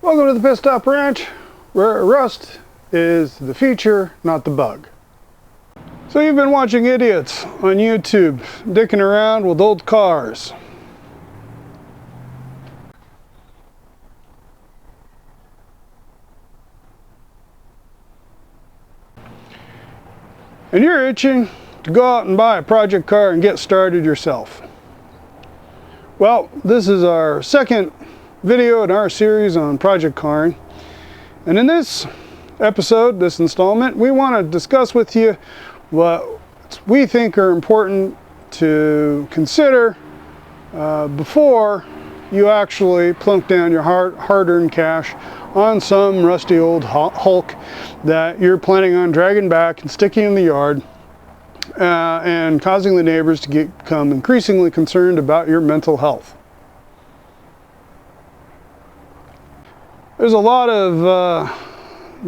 Welcome to the Pit Stop Ranch, where rust is the feature, not the bug. So you've been watching idiots on YouTube dicking around with old cars. And you're itching to go out and buy a project car and get started yourself. Well, this is our second video in our series on project caring. And in this episode, this installment, we want to discuss with you what we think are important to consider before you actually plunk down your hard-earned cash on some rusty old Hulk that you're planning on dragging back and sticking in the yard and causing the neighbors to become increasingly concerned about your mental health. There's a lot of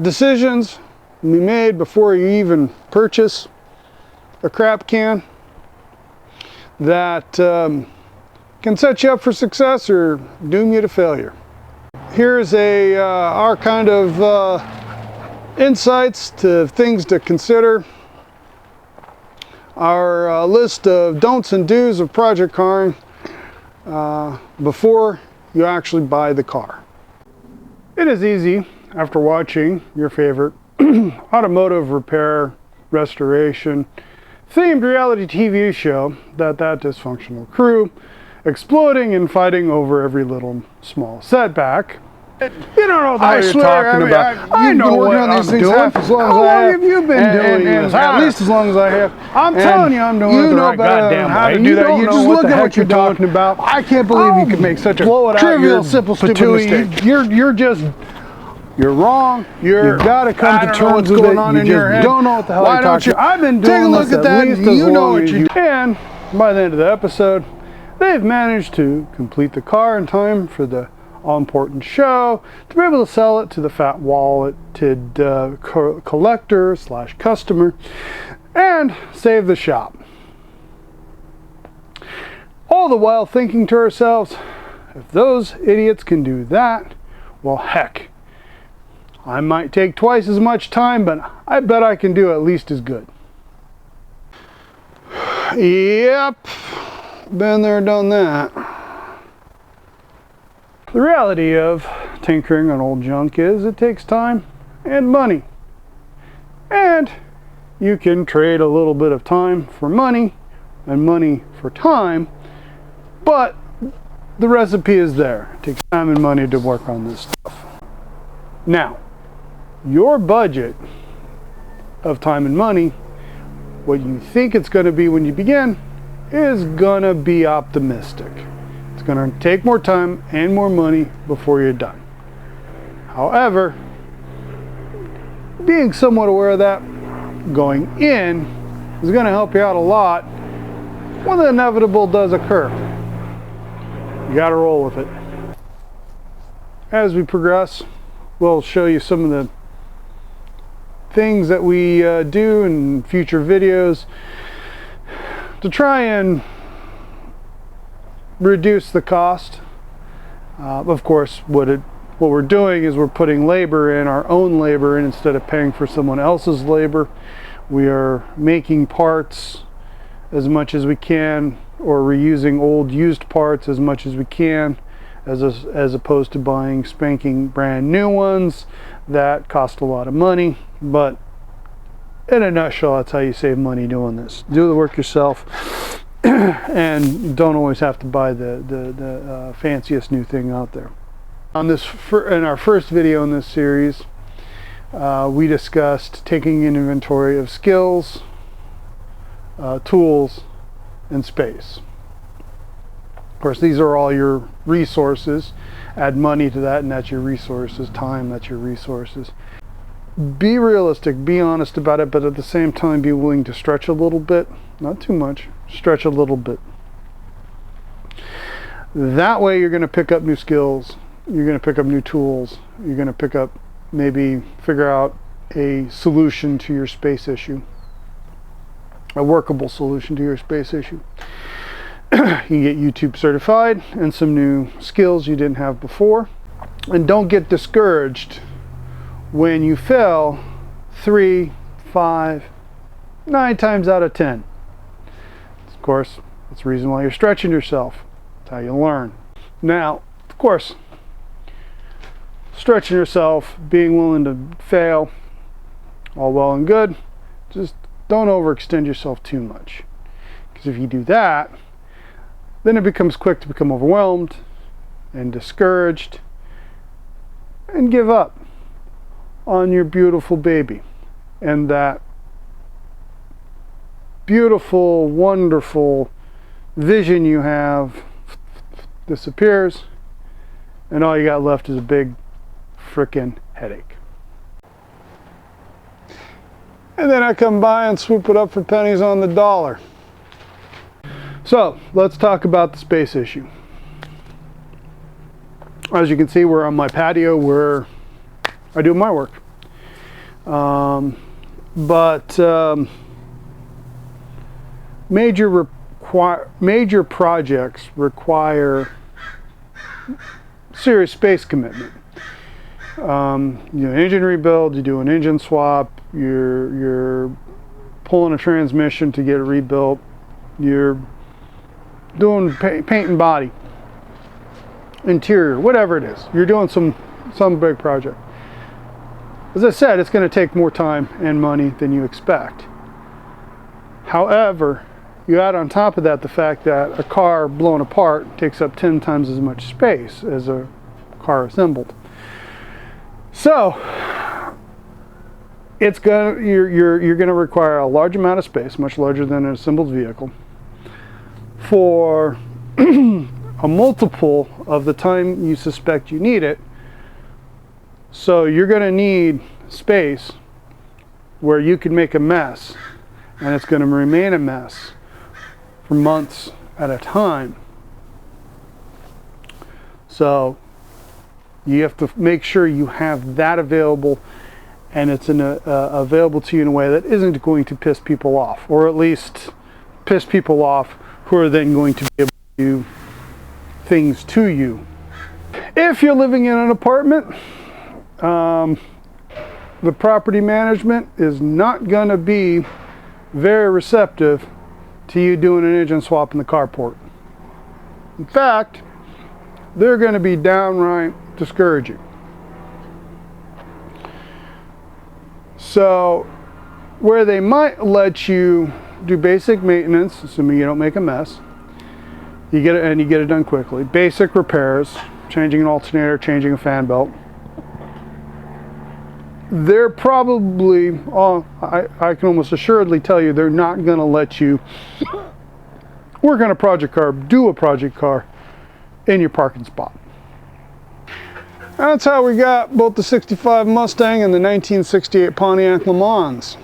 decisions to be made before you even purchase a crap can that can set you up for success or doom you to failure. Here's our kind of insights to things to consider. Our list of don'ts and do's of project caring before you actually buy the car. It is easy, after watching your favorite automotive repair, restoration, themed reality TV show, that dysfunctional crew exploding and fighting over every little small setback. You don't know what the hell you're talking about. I know what I'm doing. As long as I have. How long have you been doing this? At least as long as I have. I'm telling you, I'm doing it the right goddamn way. How to do that? You just look at what you're talking about. I can't believe you could make such a trivial, simple, stupid mistake. You're wrong. You've got to come to terms with it. You just don't know what the hell you're talking about. I've been doing this at least as long as you can. By the end of the episode, they've managed to complete the car in time for the all-important show, to be able to sell it to the fat-walleted collector / customer and save the shop. All the while thinking to ourselves, if those idiots can do that, well, heck, I might take twice as much time, but I bet I can do at least as good. Yep, been there, done that. The reality of tinkering on old junk is it takes time and money. And you can trade a little bit of time for money and money for time, but the recipe is there. It takes time and money to work on this stuff. Now, your budget of time and money, what you think it's going to be when you begin, is going to be optimistic. It's going to take more time and more money before you're done. However, being somewhat aware of that going in is going to help you out a lot when the inevitable does occur. You got to roll with it. As we progress, we'll show you some of the things that we do in future videos to try and reduce the cost. Of course, what we're doing is we're putting labor in, our own labor in, instead of paying for someone else's labor. We are making parts as much as we can, or reusing old used parts as much as we can, as opposed to buying spanking brand new ones that cost a lot of money. But in a nutshell, that's how you save money doing this. Do the work yourself. And don't always have to buy the fanciest new thing out there. In our first video in this series, we discussed taking an inventory of skills, tools, and space. Of course, these are all your resources. Add money to that, and that's your resources. Time, that's your resources. Be realistic, be honest about it, but at the same time be willing to stretch a little bit. Not too much, stretch a little bit. That way you're going to pick up new skills, you're going to pick up new tools, you're going to pick up, maybe figure out a solution to your space issue, a workable solution to your space issue. You can get YouTube certified and some new skills you didn't have before. And don't get discouraged when you fail 3, 5, 9 times out of 10. Of course, that's the reason why you're stretching yourself. That's how you learn. Now, of course, stretching yourself, being willing to fail, all well and good. Just don't overextend yourself too much. Because if you do that, then it becomes quick to become overwhelmed and discouraged and give up on your beautiful baby. And that beautiful, wonderful vision you have disappears, and all you got left is a big frickin' headache. And then I come by and swoop it up for pennies on the dollar. So let's talk about the space issue. As you can see, we're on my patio where I do my work. Major projects require serious space commitment. Engine rebuild, you do an engine swap, you're pulling a transmission to get it rebuilt, you're doing paint and body, interior, whatever it is. You're doing some big project. As I said, it's going to take more time and money than you expect. However, you add on top of that the fact that a car blown apart takes up 10 times as much space as a car assembled. So you're going to require a large amount of space, much larger than an assembled vehicle, for a multiple of the time you suspect you need it. So you're going to need space where you can make a mess, and it's going to remain a mess for months at a time. So you have to make sure you have that available, and it's available to you in a way that isn't going to piss people off, or at least piss people off who are then going to be able to do things to you. If you're living in an apartment, the property management is not going to be very receptive to you doing an engine swap in the carport. In fact, they're going to be downright discouraging. So where they might let you do basic maintenance, assuming you don't make a mess, you get it done quickly. Basic repairs, changing an alternator, changing a fan belt. They're probably, I can almost assuredly tell you, they're not going to let you work on a project car, do a project car in your parking spot. That's how we got both the 65 Mustang and the 1968 Pontiac Le Mans.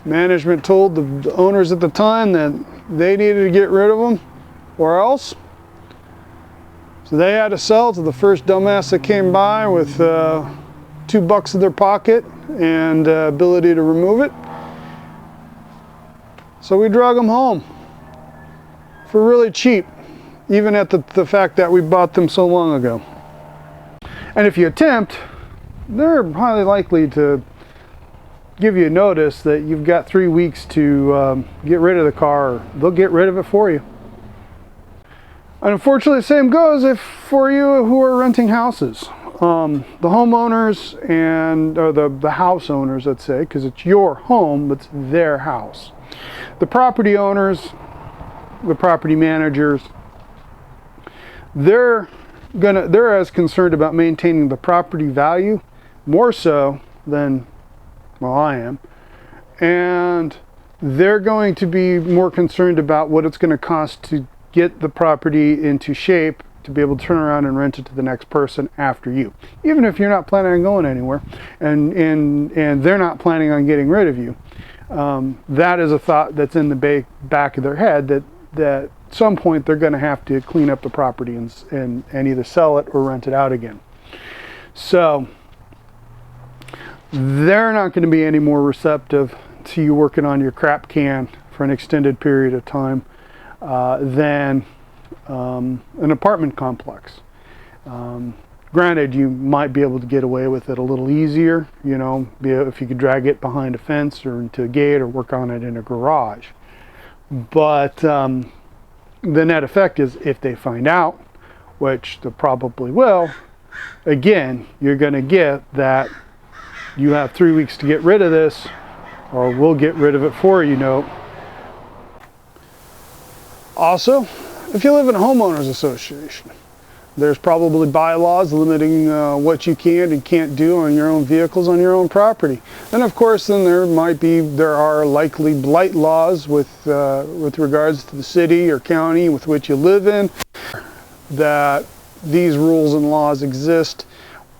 Management told the owners at the time that they needed to get rid of them or else. So they had to sell to the first dumbass that came by with $2 in their pocket and ability to remove it. So we drug them home for really cheap, even at the fact that we bought them so long ago. And if you attempt, they're highly likely to give you a notice that you've got 3 weeks to get rid of the car, or they'll get rid of it for you. And unfortunately, the same goes if for you who are renting houses. The homeowners or the house owners, let's say, because it's your home, it's their house. The property owners, the property managers, they're as concerned about maintaining the property value, more so than, well, I am. And they're going to be more concerned about what it's going to cost to get the property into shape to be able to turn around and rent it to the next person after you, even if you're not planning on going anywhere, and they're not planning on getting rid of you. That is a thought that's in the back of their head, that at some point they're going to have to clean up the property and either sell it or rent it out again. So they're not going to be any more receptive to you working on your crap can for an extended period of time than an apartment complex. Granted, you might be able to get away with it a little easier, you know, if you could drag it behind a fence or into a gate or work on it in a garage. But the net effect is, if they find out, which they probably will, again, you're going to get that you have 3 weeks to get rid of this, or we'll get rid of it for you note. Also, if you live in a homeowners association, there's probably bylaws limiting what you can and can't do on your own vehicles on your own property. And of course, then there are likely blight laws with regards to the city or county with which you live in, that these rules and laws exist,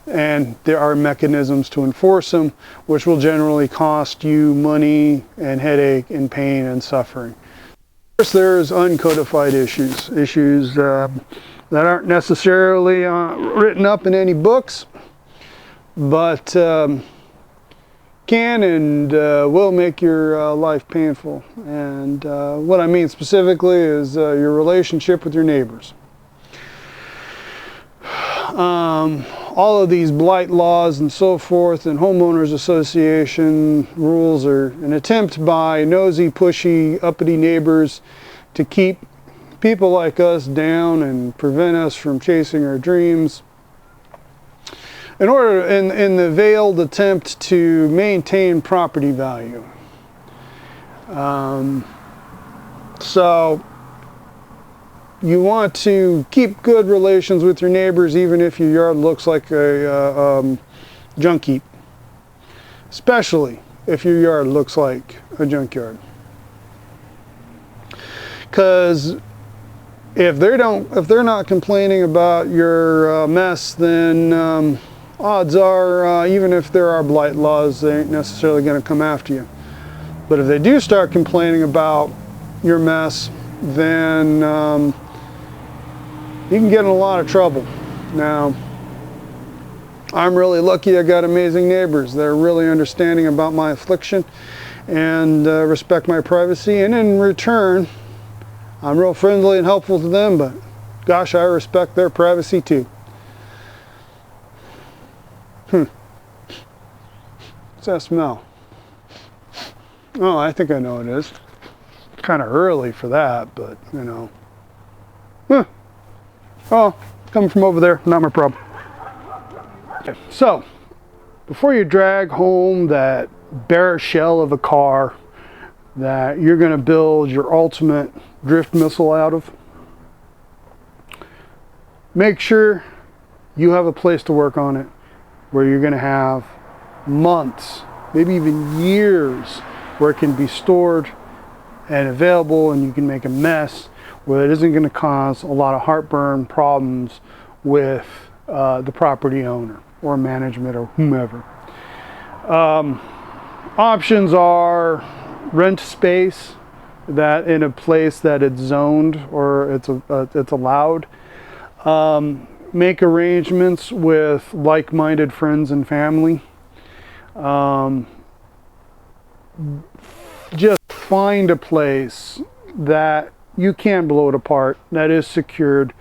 and there are mechanisms to enforce them, which will generally cost you money and headache and pain and suffering. Of course, there's uncodified issues that aren't necessarily written up in any books, but can and will make your life painful. And what I mean specifically is your relationship with your neighbors. All of these blight laws and so forth and homeowners association rules are an attempt by nosy, pushy, uppity neighbors to keep people like us down and prevent us from chasing our dreams in the veiled attempt to maintain property value. So you want to keep good relations with your neighbors even if your yard looks like a junk heap, especially if your yard looks like a junkyard. Because if they're not complaining about your mess, then odds are, even if there are blight laws, they ain't necessarily going to come after you. But if they do start complaining about your mess, then you can get in a lot of trouble. Now, I'm really lucky I got amazing neighbors. They're really understanding about my affliction and respect my privacy, and in return, I'm real friendly and helpful to them, but gosh, I respect their privacy too. What's that smell? Oh, I think I know what it is. Kind of early for that, but you know. Oh, coming from over there, not my problem. Okay, so before you drag home that bare shell of a car that you're going to build your ultimate drift missile out of, make sure you have a place to work on it where you're going to have months, maybe even years, where it can be stored and available, and you can make a mess where it isn't going to cause a lot of heartburn problems with the property owner or management or whomever. Options are rent space that in a place that it's zoned or it's allowed. Make arrangements with like-minded friends and family. Just find a place that you can blow it apart, that is secured,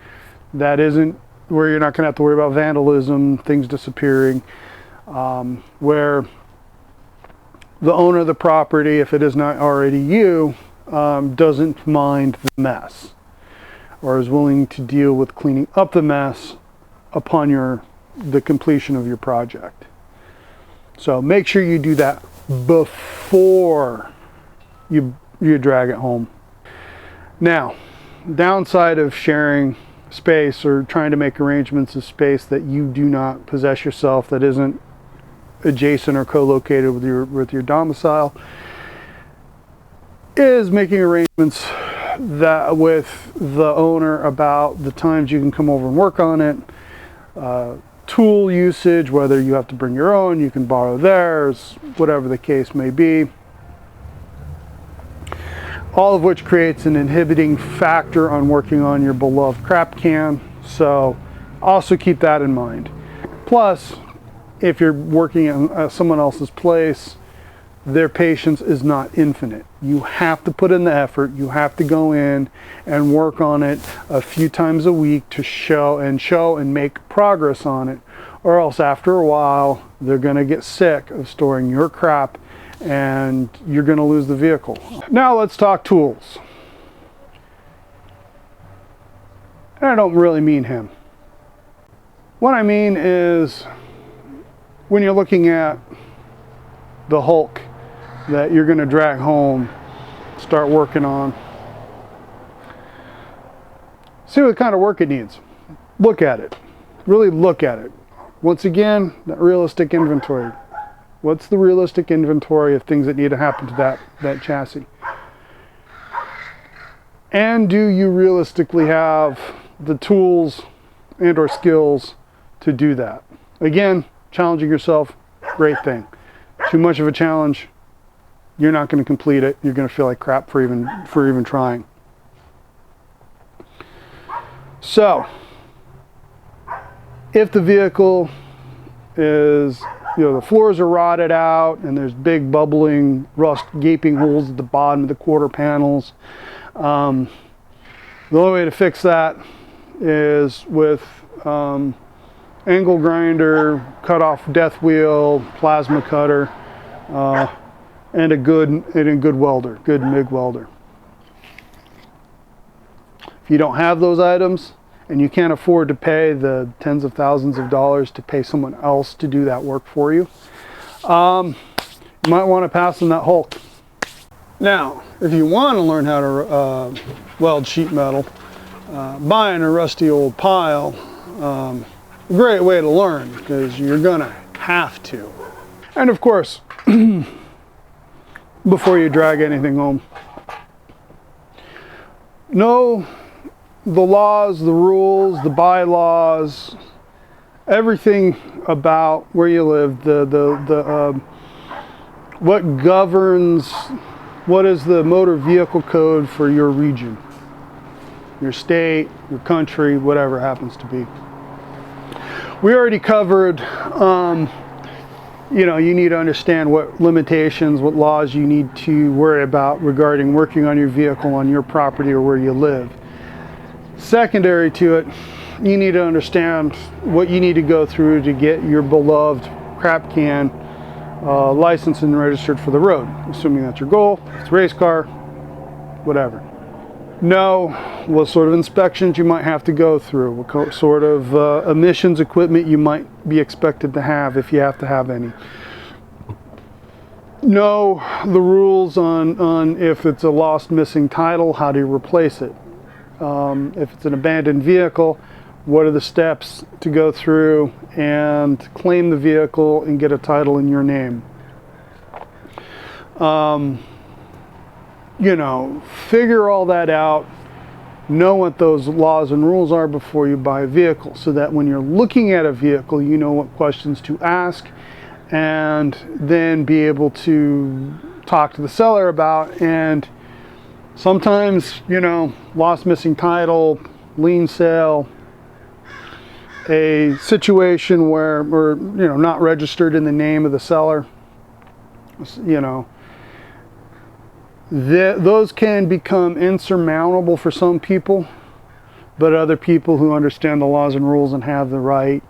that isn't where you're not going to have to worry about vandalism, things disappearing, where the owner of the property, if it is not already you, doesn't mind the mess or is willing to deal with cleaning up the mess upon the completion of your project. So make sure you do that before you drag it home. Now, downside of sharing space or trying to make arrangements of space that you do not possess yourself, that isn't adjacent or co-located with your domicile, is making arrangements that with the owner about the times you can come over and work on it, tool usage, whether you have to bring your own, you can borrow theirs, whatever the case may be, all of which creates an inhibiting factor on working on your beloved crap can. So also keep that in mind. Plus, if you're working in someone else's place, their patience is not infinite. You have to put in the effort. You have to go in and work on it a few times a week to show and make progress on it, or else after a while they're going to get sick of storing your crap and you're going to lose the vehicle. Now let's talk tools. And I don't really mean him. What I mean is, when you're looking at the Hulk that you're going to drag home, start working on, see what kind of work it needs. Look at it. Really look at it. Once again, that realistic inventory. What's the realistic inventory of things that need to happen to that chassis? And do you realistically have the tools and or skills to do that? Again, challenging yourself, great thing. Too much of a challenge, you're not going to complete it. You're going to feel like crap for even trying. So, if the vehicle is, the floors are rotted out and there's big bubbling rust gaping holes at the bottom of the quarter panels, the only way to fix that is with angle grinder, cut off death wheel, plasma cutter, and a good welder, good MIG welder. If you don't have those items and you can't afford to pay the tens of thousands of dollars to pay someone else to do that work for you, you might want to pass on that Hulk. Now, if you want to learn how to weld sheet metal, buying a rusty old pile, a great way to learn, because you're gonna have to. And of course, before you drag anything home, know the laws, the rules, the bylaws, everything about where you live, what governs, what is the motor vehicle code for your region, your state, your country, whatever it happens to be. We already covered, you need to understand what limitations, what laws you need to worry about regarding working on your vehicle on your property or where you live. Secondary to it, you need to understand what you need to go through to get your beloved crap can licensed and registered for the road, assuming that's your goal. It's a race car, whatever. Know what sort of inspections you might have to go through, what sort of emissions equipment you might be expected to have if you have to have any. Know the rules on if it's a lost missing title, how do you replace it? If it's an abandoned vehicle, what are the steps to go through and claim the vehicle and get a title in your name? Figure all that out, know what those laws and rules are before you buy a vehicle, so that when you're looking at a vehicle, you know what questions to ask, and then be able to talk to the seller about. And sometimes, lost missing title, lien sale, a situation where we're, not registered in the name of the seller, those can become insurmountable for some people, but other people who understand the laws and rules and have the right,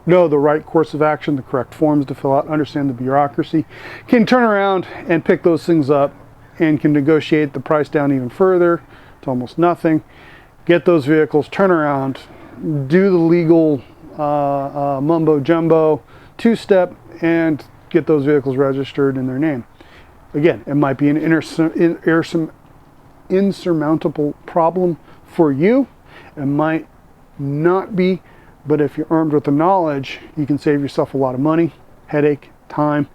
know the right course of action, the correct forms to fill out, understand the bureaucracy, can turn around and pick those things up and can negotiate the price down even further to almost nothing, get those vehicles, turn around, do the legal mumbo jumbo, two-step, and get those vehicles registered in their name. Again, it might be an insurmountable problem for you. It might not be, but if you're armed with the knowledge, you can save yourself a lot of money, headache, time,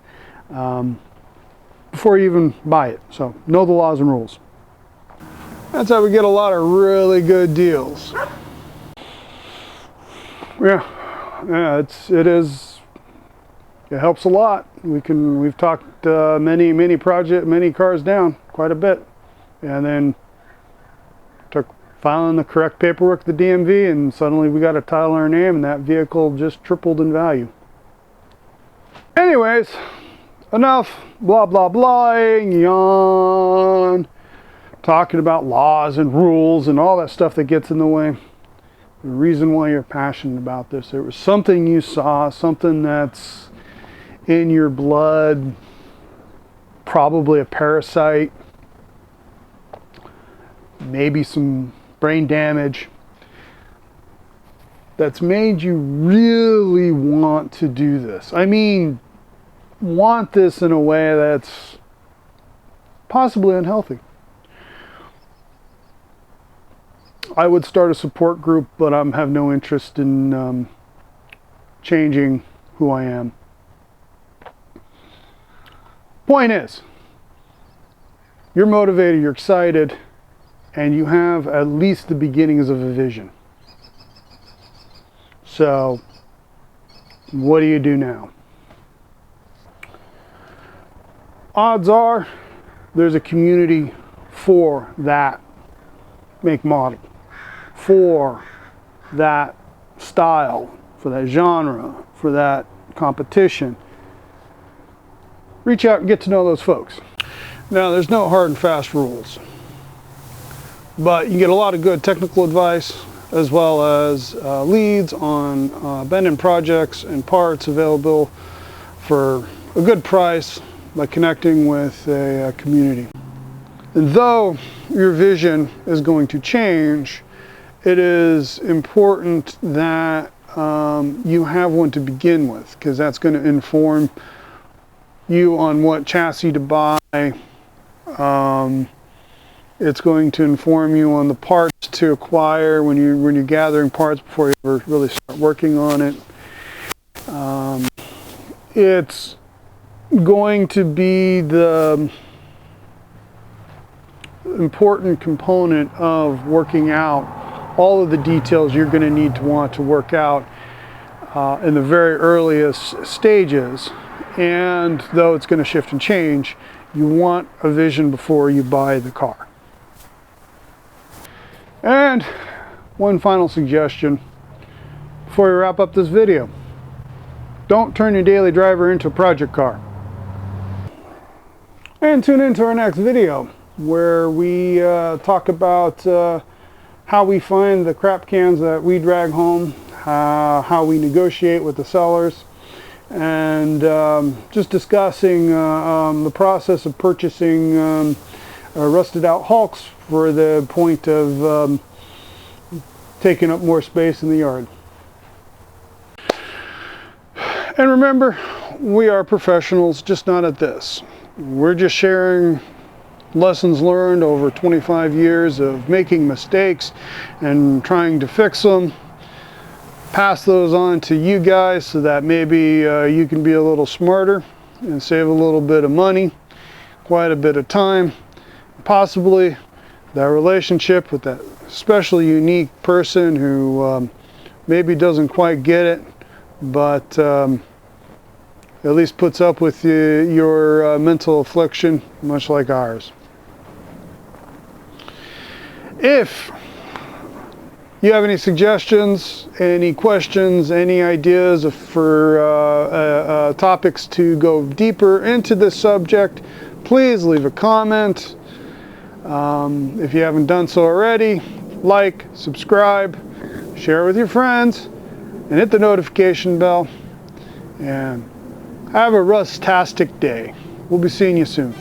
before you even buy it. So know the laws and rules. That's how we get a lot of really good deals. Yeah, it helps a lot. We've talked many cars down quite a bit, and then took filing the correct paperwork at the DMV, and suddenly we got a title in our name, and that vehicle just tripled in value. Anyways, enough blah blah blahing, yawn, talking about laws and rules and all that stuff that gets in the way. The reason why you're passionate about this, there was something you saw, something that's in your blood, probably a parasite, maybe some brain damage, that's made you really want to do this. I mean, want this in a way that's possibly unhealthy. I would start a support group, but I have no interest in changing who I am. Point is, you're motivated, you're excited, and you have at least the beginnings of a vision. So, what do you do now? Odds are there's a community for that make model, for that style, for that genre, for that competition. Reach out and get to know those folks. Now, there's no hard and fast rules, but you get a lot of good technical advice as well as leads on bend-in projects and parts available for a good price by connecting with a community. And though your vision is going to change, it is important that you have one to begin with, because that's going to inform you on what chassis to buy. It's going to inform you on the parts to acquire when you're gathering parts before you ever really start working on it. It's going to be the important component of working out all of the details you're going to need to want to work out in the very earliest stages. And though it's going to shift and change, you want a vision before you buy the car. And one final suggestion before we wrap up this video: don't turn your daily driver into a project car. And tune into our next video where we talk about how we find the crap cans that we drag home, how we negotiate with the sellers, and just discussing the process of purchasing rusted out hulks for the point of taking up more space in the yard. And remember, we are professionals, just not at this. We're just sharing lessons learned over 25 years of making mistakes and trying to fix them. Pass those on to you guys so that maybe you can be a little smarter and save a little bit of money, quite a bit of time, possibly that relationship with that special unique person who maybe doesn't quite get it, but at least puts up with your mental affliction, much like ours. If you have any suggestions, any questions, any ideas for topics to go deeper into this subject, please leave a comment. If you haven't done so already, like, subscribe, share with your friends, and hit the notification bell. And have a rustastic day. We'll be seeing you soon.